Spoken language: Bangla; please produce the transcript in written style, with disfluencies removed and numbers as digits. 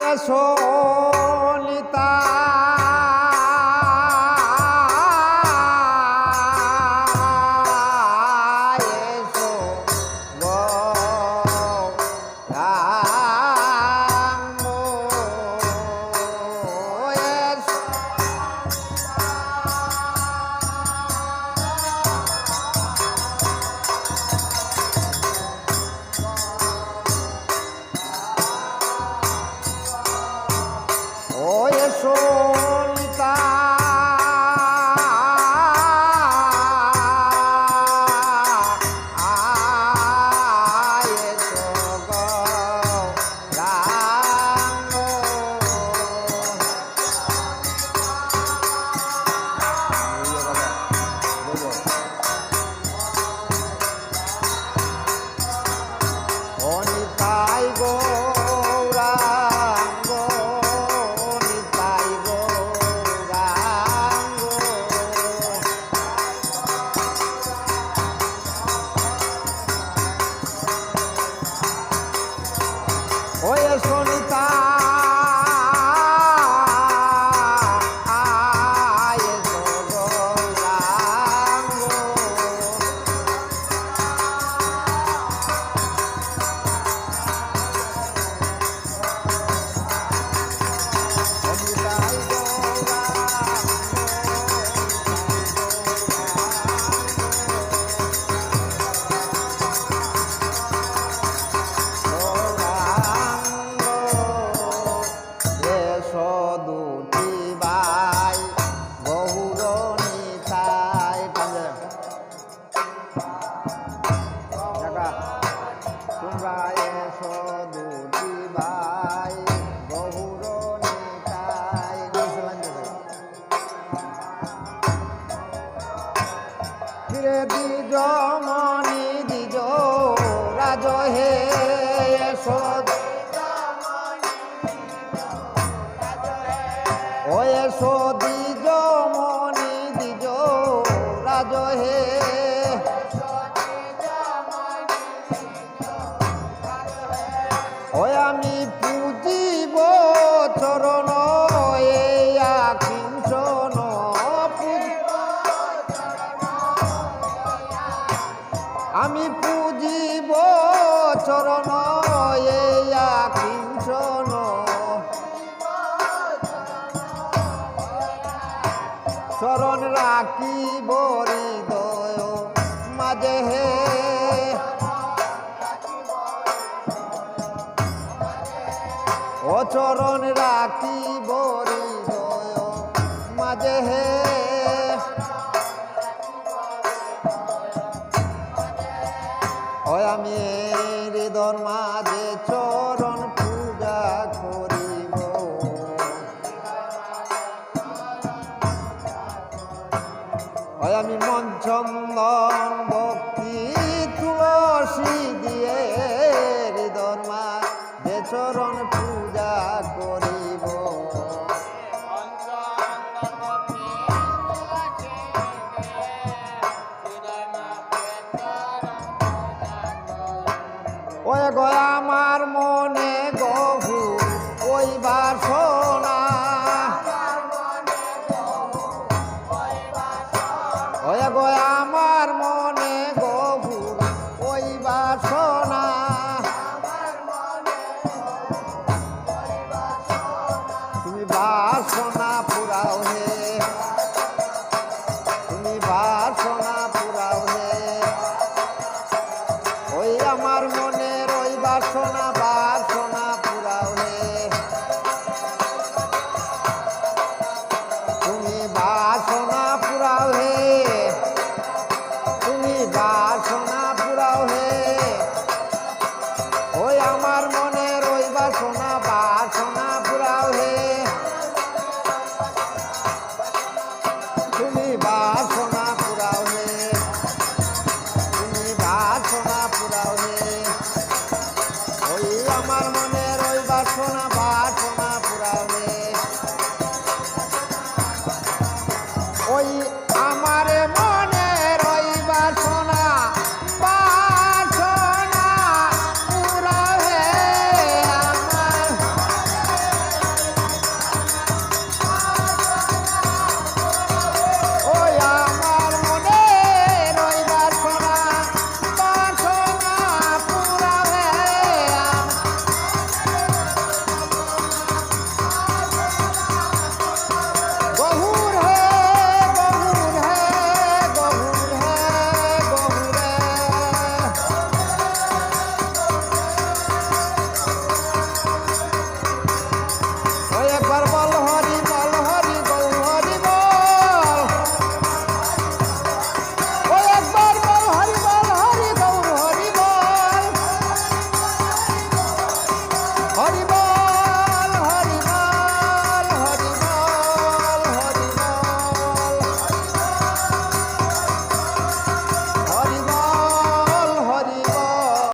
এসো নিতা দ্বিজমণি দ্বিজ রাজ হে এসো ও এসো দ্বিজমণি দ্বিজ রাজ হে ও আমি পূজিব চরণ আমি পূজিব চরণ কিঞ্চন চরণ রাখিব হৃদয় মাঝে হে ও চরণ রাখিব হৃদয় মাঝে হে আমি হৃদর মাঝে চরণ পূজা করিব আমি মন চন্দন ভক্তি তুলসী দিয়ে হৃদর মাঝে চরণ পূজা করিব ওই গো আমার মনে গভু ওই বাসনা ওই গো আমার মনে গভু ওই বাসনা তুমি বাসনা পুরাও হে তুমি বাসনা পুরাও হে ওই আমার মনের ওই বাসনা বাসনা পুরাও হে তুমি বাসনা পুরাও হে তুমি বাসনা পুরাও হে ওই আমার মনের ওই বাসনা বাসনা পুরাও হে তুমি বাসনা পুরাও হে তুমি বাসনা পুরাও হে ওই আমার মনের ওই বাসনা বাসনা